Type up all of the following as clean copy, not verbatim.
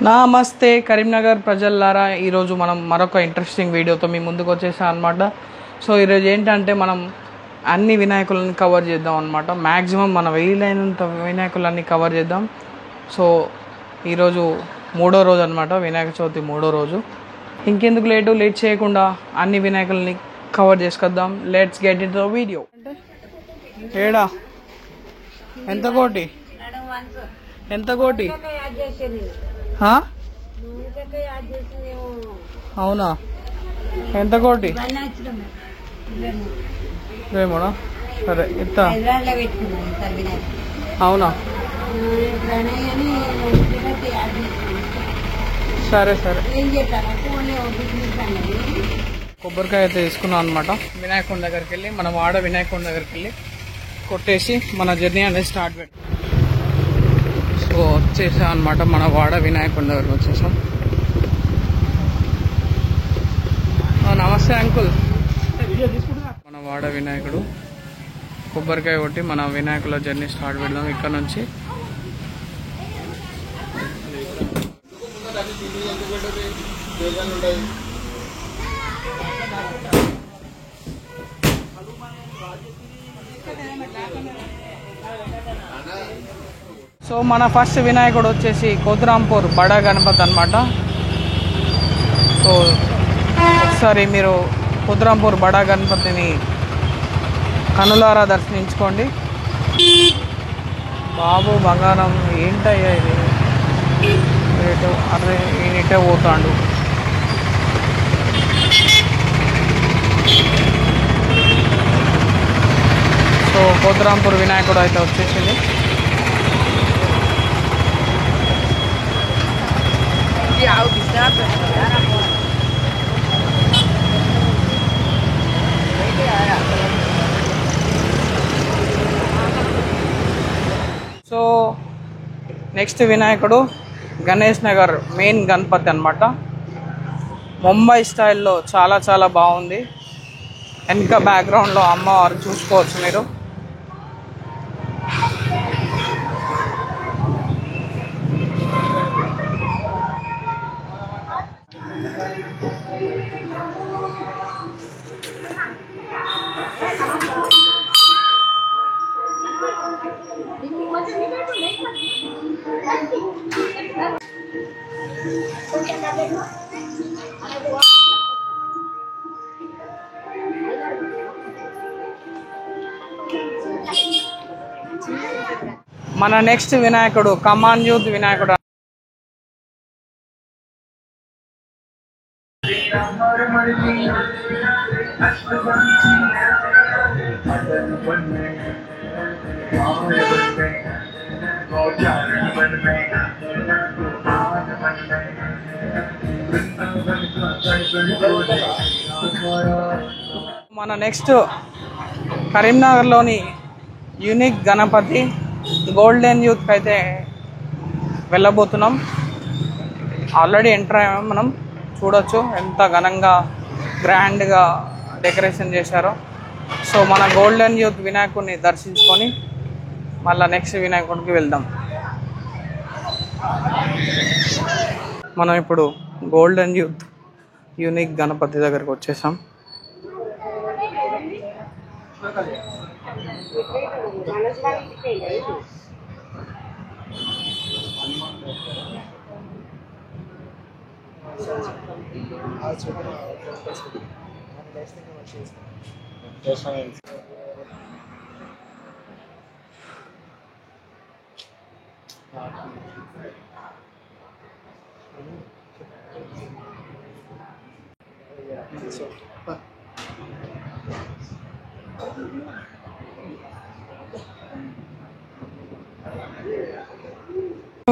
నమస్తే కరీంనగర్ ప్రజలారా, ఈరోజు మనం మరొక ఇంట్రెస్టింగ్ వీడియోతో మీ ముందుకు వచ్చేసాం అనమాట. సో ఈరోజు ఏంటంటే మనం అన్ని వినాయకులని కవర్ చేద్దాం అనమాట. మ్యాక్సిమం మన వీలైనంత వినాయకులన్నీ కవర్ చేద్దాం. సో ఈరోజు మూడో రోజు అనమాట, వినాయక చవితి మూడో రోజు. ఇంకెందుకు లేట్ చేయకుండా అన్ని వినాయకులని కవర్ చేసుకొద్దాం. Let's get it the video. ఏడా ఎంత కోటి అవునా, ఎంత కోటి రేమోనా? సరే ఇస్తా. అవునా, సరే సరే. కొబ్బరికాయ అయితే తీసుకున్నాం అనమాట. వినాయకుడి దగ్గరికి వెళ్ళి, మన వాడ వినాయకుడి దగ్గరికి వెళ్ళి కొట్టేసి మన జర్నీ అనేది స్టార్ట్ పెట్టాం. సో వచ్చేసాం అనమాట, మన వాడ వినాయకుడి దగ్గరికి వచ్చేసాం. నమస్తే అంకుల్. మన వాడ వినాయకుడు, కొబ్బరికాయ కొట్టి మన వినాయకుల జర్నీ స్టార్ట్ పెడదాం ఇక్కడ నుంచి. సో మన ఫస్ట్ వినాయకుడు వచ్చేసి కోతురాంపూర్ బడా గణపతి అనమాట. సో ఒకసారి మీరు కోతురాంపూర్ బడా గణపతిని కనులారా దర్శించుకోండి. బాబు బంగారం ఏంటయ్యా ఇది, అరే ఈయనిటే పోతాడు. సో కోతురాంపూర్ వినాయకుడు అయితే వచ్చేసింది. సో నెక్స్ట్ వినాయకుడు గణేష్ నగర్ మెయిన్ గణపతి అనమాట. ముంబై స్టైల్లో చాలా బాగుంది. వెనక బ్యాక్గ్రౌండ్లో అమ్మవారు చూసుకోవచ్చు మీరు. మన నెక్స్ట్ వినాయకుడు కమాన్ యూత్ వినాయకుడు. మన నెక్స్ట్ కరీంనగర్లోని యూనిక్ గణపతి గోల్డెన్ యూత్కి అయితే వెళ్ళబోతున్నాం. ఆల్రెడీ ఎంటర్ అయ్యాము, మనం చూడొచ్చు ఎంత ఘనంగా గ్రాండ్గా డెకరేషన్ చేశారో. సో మన గోల్డెన్ యూత్ వినాయకుడిని దర్శించుకొని మళ్ళీ నెక్స్ట్ వినాయకుడికి వెళ్దాం. మనం ఇప్పుడు గోల్డెన్ యూత్ యూనిక్ గణపతి దగ్గరకు వచ్చేసాం.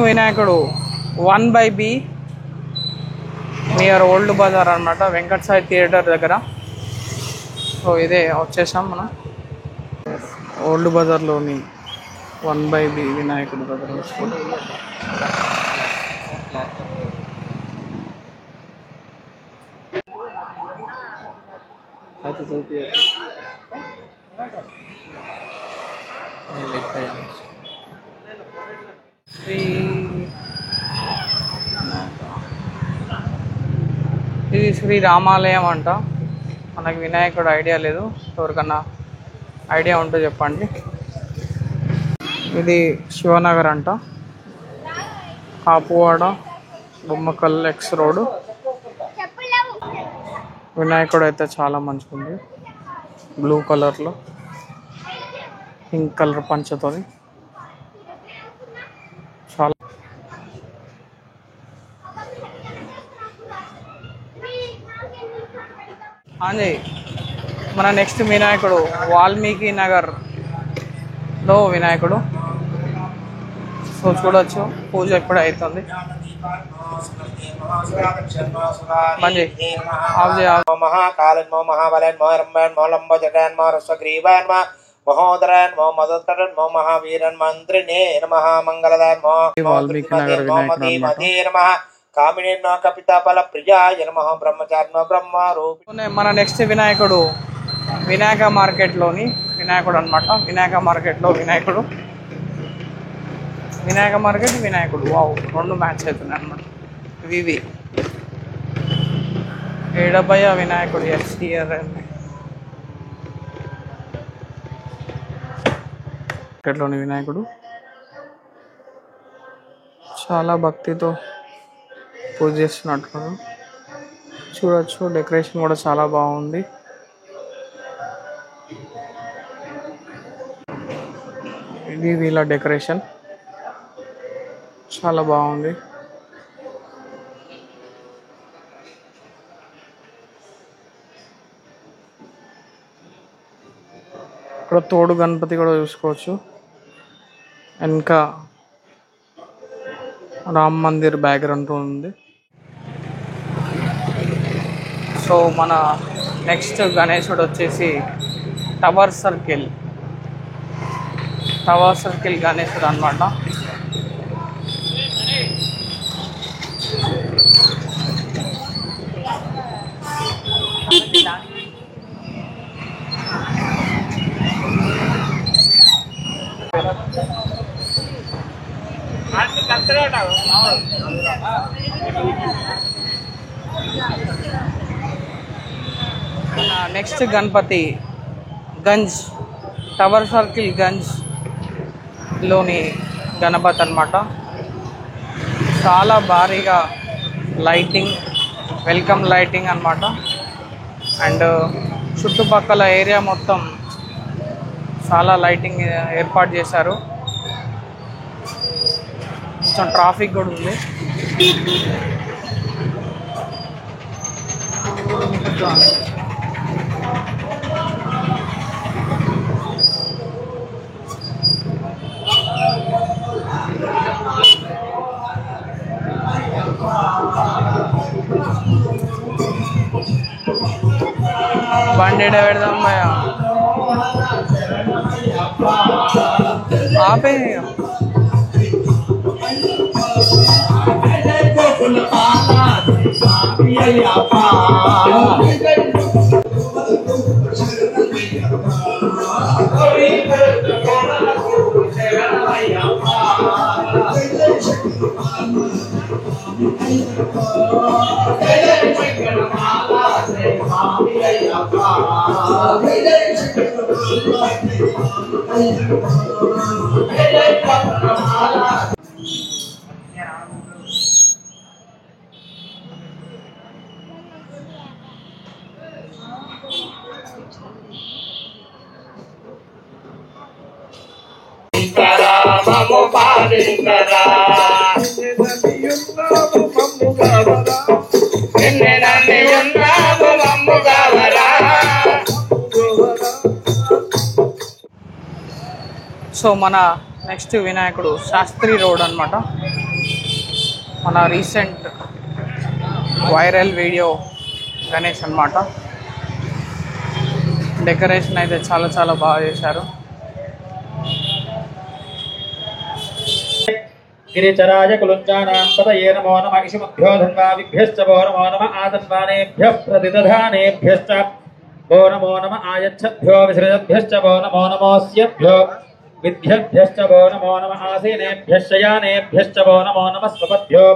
వినాయకుడు 1/B నియర్ ఓల్డ్ బజార్ అనమాట, వెంకట్ సాయి థియేటర్ దగ్గర. సో ఇదే వచ్చేసాం మనం ఓల్డ్ బజార్లోని 1/B వినాయకుడి దగ్గర వచ్చుకుంటాం. శ్రీ ఇది శ్రీ రామాలయం అంట. మనకి వినాయకుడు ఐడియా లేదు, ఎవరికన్నా ఐడియా ఉంటే చెప్పండి. ఇది శివనగర్ అంట, కాపువాడ, బొమ్మకల్ ఎక్స్ రోడ్. వినాయకుడు అయితే చాలా మంచిగా ఉంది, బ్లూ కలర్లో పింక్ కలర్ పంచతోని చాలా. అంజీ మన నెక్స్ట్ వినాయకుడు వాల్మీకి నగర్లో వినాయకుడు. సో చూడొచ్చు, పూజ ఎప్పుడు అవుతుంది. మహాకాళన్మో మహాబలన్మో రంభన్మో లంబోజటన్మో రస్వగ్రీవాన్మో మహోదరన్మో మధుతరన్మో మహావీరన్ మంత్రినే నమః మంగళదాన్మో వాల్మీకి నగర్ వినాయకుడు అన్నమాట. కామినేనో కపితాఫల ప్రియాయ నమః బ్రహ్మచారిణో బ్రహ్మరూపి. మన నెక్స్ట్ వినాయకుడు వినాయక మార్కెట్లోని వినాయకుడు అనమాట. వినాయక మార్కెట్లో వినాయకుడు, వినాయక మార్కెట్ వినాయకుడు, వావ్, రెండు మ్యాచ్ అవుతున్నాయి అనమాట. వివి ఏడబయ్య వినాయకుడు ఎస్టీఆర్ మార్కెట్లోని వినాయకుడు చాలా భక్తితో పూజ చేస్తున్నట్టున్నారు. చూడొచ్చు, డెకరేషన్ కూడా చాలా బాగుంది. ఇది వీళ్ళ డెకరేషన్ చాలా బాగుంది. ఇక్కడ తోడు గణపతి కూడా చూసుకోవచ్చు. ఇంకా రామ్ మందిర్ బ్యాక్గ్రౌండ్ ఉంది. సో మన నెక్స్ట్ గణేశుడు వచ్చేసి టవర్ సర్కిల్ గణేశుడు అనమాట. Next Ganapati Gunj, tower circle Gunj లోని గణపతి అన్నమాట. చాలా భారీగా లైటింగ్, వెల్కమ్ లైటింగ్ అన్నమాట. అండ్ చుట్టుపక్కల ఏరియా మొత్తం చాలా లైటింగ్ ఏర్పాటు చేశారు. కొంచెం ట్రాఫిక్ కూడా ఉంది. బండి పెడదాం భయ, ఆపే. సో మన నెక్స్ట్ వినాయకుడు శాస్త్రి రోడ్ అన్నమాట. మన రీసెంట్ వైరల్ వీడియో గణేష్ అన్నమాట. డెకరేషన్ అయితే చాలా చాలా బాగా చేశారు. గిరిచరాయ కులుంజానాం పతయే నమో నమః ఇషిమభ్యో ధన్వావిభ్యశ్చ వో నమో నమః ఆదన్వానేభ్యః ప్రతిదధానేభ్యశ్చ వో నమో నమః ఆయచ్చభ్యో విసృజభ్యశ్చ వో నమో నమోస్యభ్యో విద్యభ్యశ్చ వో నమో నమః ఆసీనేభ్యశ్చ యానేభ్యశ్చ వో నమో నమః స్వపద్భ్యో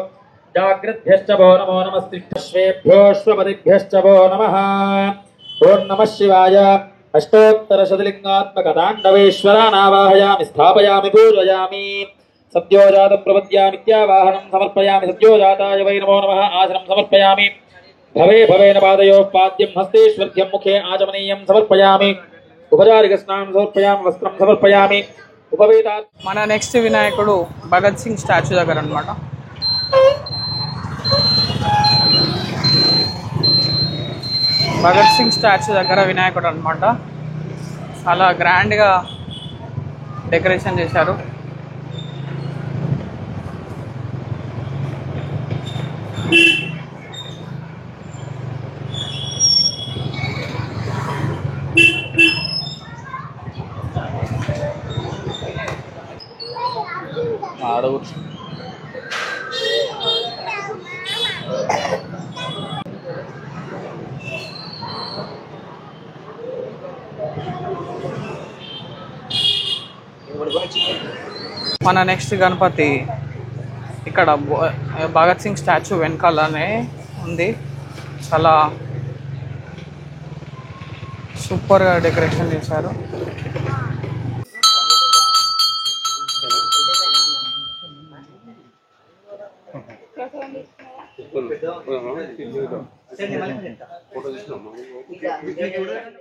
जाग्रद्भ्यश्च वो नमो नमस्तिष्ठश्वेभ्योऽश्वपतिभ्यश्च वो नमः। ओं नमः शिवाय। अष्टोत्तरशतलिङ्गात्मकताण्डवेश्वरानावाहयामि स्थापयामि पूजयामि। सद्योजातं प्रपद्यामित्यावाहनं समर्पयामि। सद्योजाताय वै नमो नमः आसनं समर्पयामि। भवे भवेन पादयोः पाद्यं हस्तेष्वर्घ्यं मुखे आचमनीयं समर्पयामि। उपचारिकस्नानं समर्पयामि। वस्त्रं समर्पयामि। उपवेता మన నెక్స్ట్ వినాయకుడు భగత్ సింగ్ స్టాచ్యూ దగ్గర అన్నమాట. భగత్ సింగ్ స్టాచ్యూ దగ్గర వినాయకుడు అనమాట. చాలా గ్రాండ్గా డెకరేషన్ చేశారు. మన నెక్స్ట్ గణపతి ఇక్కడ భగత్ సింగ్ స్టాచ్యూ వెనకాలనే ఉంది. చాలా సూపర్గా డెకరేషన్ చేశారు.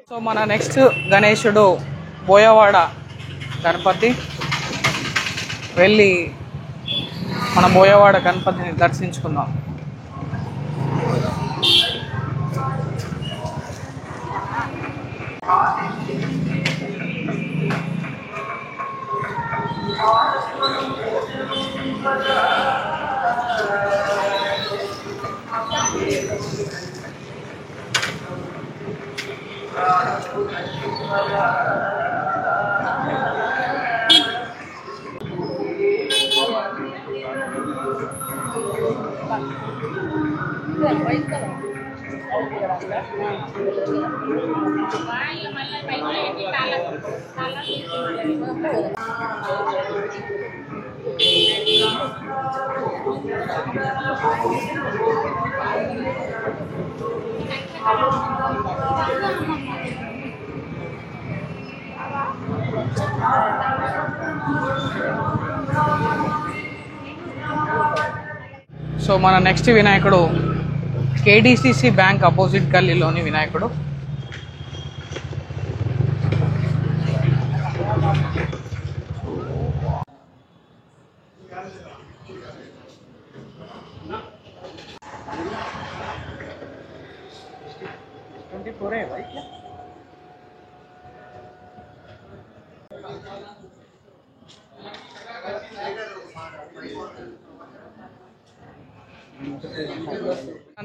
సో మన నెక్స్ట్ గణేశుడు బోయవాడ గణపతి. వెళ్ళి మన బోయవాడ గణపతిని దర్శించుకుందాం. సో మన నెక్స్ట్ వినాయకుడు కేడిసిసి బ్యాంక్ అపోజిట్ గల్లీలోని వినాయకుడు.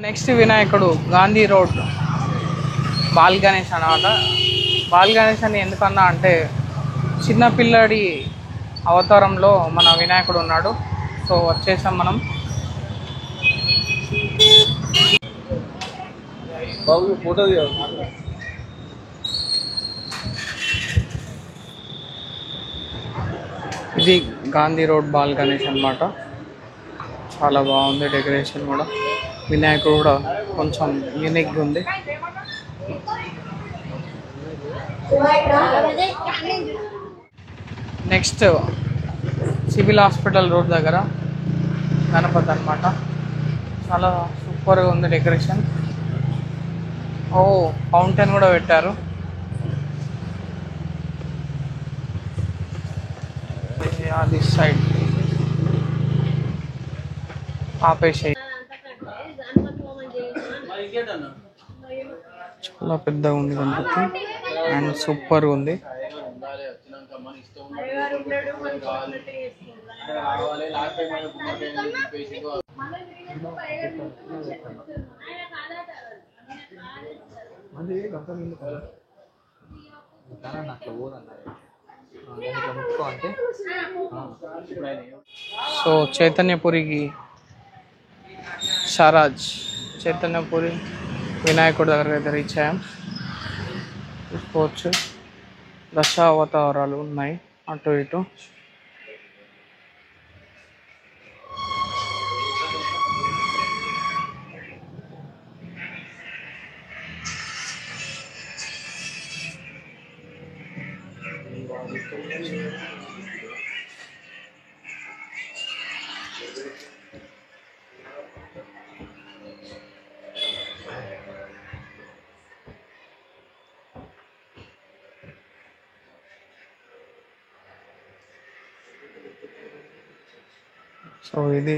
నెక్స్ట్ వినాయకుడు గాంధీ రోడ్ బాల్ గణేష్ అన్నమాట. బాల్ గణేష్ అని ఎందుకన్నా అంటే చిన్నపిల్లడి అవతారంలో మన వినాయకుడు ఉన్నాడు. సో వచ్చేసాం మనం. ఇది గాంధీ రోడ్ బాల్ గణేష్ అన్నమాట. చాలా బాగుంది డెకరేషన్ కూడా. వినాయకుడు కూడా కొంచెం యూనిక్గా ఉంది. నెక్స్ట్ సివిల్ హాస్పిటల్ రోడ్ దగ్గర గణపతి అన్నమాట. చాలా సూపర్గా ఉంది డెకరేషన్. ఓ ఫౌంటైన్ కూడా పెట్టారు. దిస్ సైడ్ ఆపేసాయి. చాలా పెద్దగా ఉంది గణపతి అండ్ సూపర్గా ఉంది. సో చైతన్యపురికి షారాజ్ చైతన్యపురి వినాయకుడి దగ్గర అయితే రీచ్ అయ్యాం. చూసుకోవచ్చు దశావతారాలు ఉన్నాయి అటు ఇటు. సో ఇది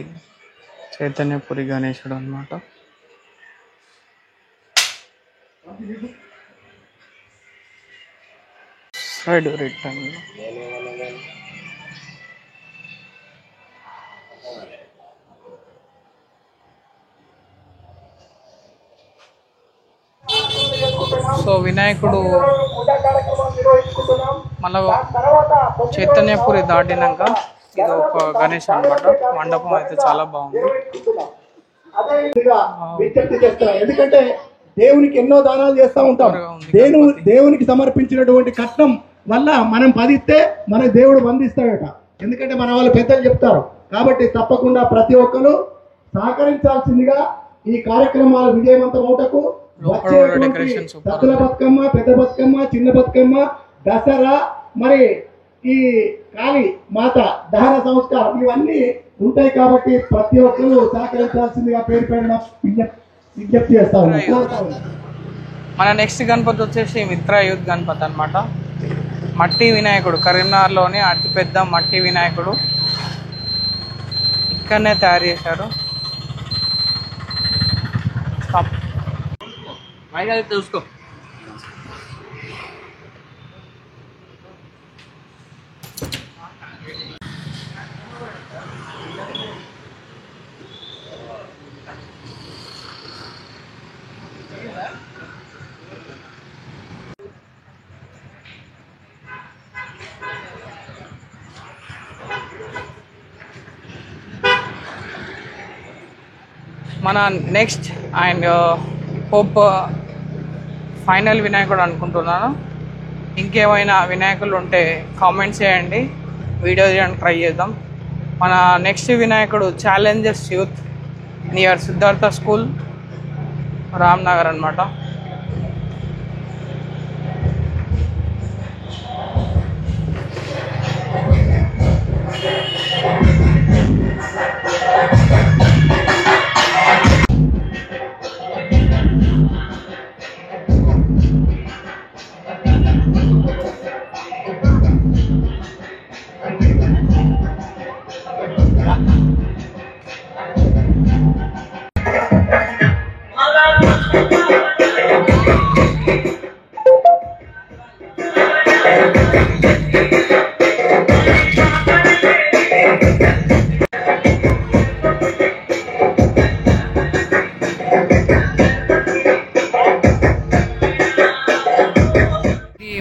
చైతన్యపురి గణేశుడు అన్నమాట. సైడ్ రిటర్న్ సో వినాయకుడు మళ్ళా చైతన్యపురి దాటినాక ఇది ఒక గణేష్ అన్నమాట. మండపం అయితే చాలా బాగుంది. ఎందుకంటే దేవునికి ఎన్నో దానాలు చేస్తూ ఉంటాం. దేవునికి సమర్పించినటువంటి కట్నం వల్ల మనం పదిస్తే మన దేవుడు బంధిస్తాడట. ఎందుకంటే మన వాళ్ళు పెద్దలు చెప్తారు. కాబట్టి తప్పకుండా ప్రతి ఒక్కరు సహకరించాల్సిందిగా ఈ కార్యక్రమాలు విజయవంతమవుటకు సత్తుల బతుకమ్మ, పెద్ద బతుకమ్మ, చిన్న బతుకమ్మ, దసరా, మరి ఈ కాళీ మాత దహన సంస్కారం ఇవన్నీ ఉంటాయి. కాబట్టి ప్రతి ఒక్కరు సహకరించాల్సిందిగా పేరు పైన విజ్ఞప్తి చేస్తా ఉన్నాం. మన నెక్స్ట్ గణపతి వచ్చేసి మిత్రయూత్ గణపతి అన్నమాట. మట్టి వినాయకుడు, కరీంనగర్లోని అతిపెద్ద మట్టి వినాయకుడు ఇక్కడనే తయారు చేశారు. చూసుకో మన నెక్స్ట్ అండ్ హోప్ ఫైనల్ వినాయకుడు అనుకుంటున్నాను. ఇంకేమైనా వినాయకులు ఉంటే కామెంట్స్ చేయండి, వీడియో చేయడానికి ట్రై చేద్దాం. మన నెక్స్ట్ వినాయకుడు Challengers youth near Siddhartha school, Ramnagar అన్నమాట.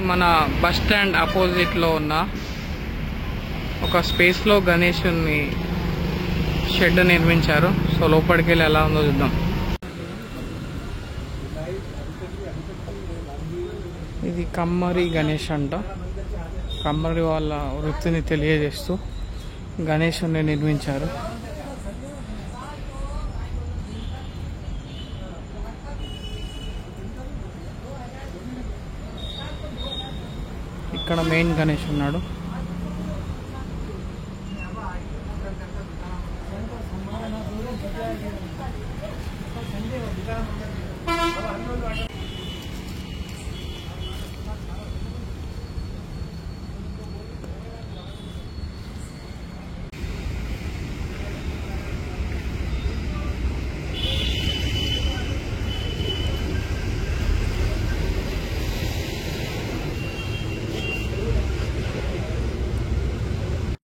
మన బస్ స్టాండ్ అపోజిట్లో ఉన్న ఒక స్పేస్లో గణేశుని షెడ్ నిర్మించారు. సో లోపలికి వెళ్ళి ఎలా ఉందో చూద్దాం. ఇది కమ్మరి గణేష్ అంట. కమ్మరి వాళ్ళ వృత్తిని తెలియజేస్తూ గణేశుని నిర్మించారు. ఇక్కడ మెయిన్ గణేష్ ఉన్నాడు.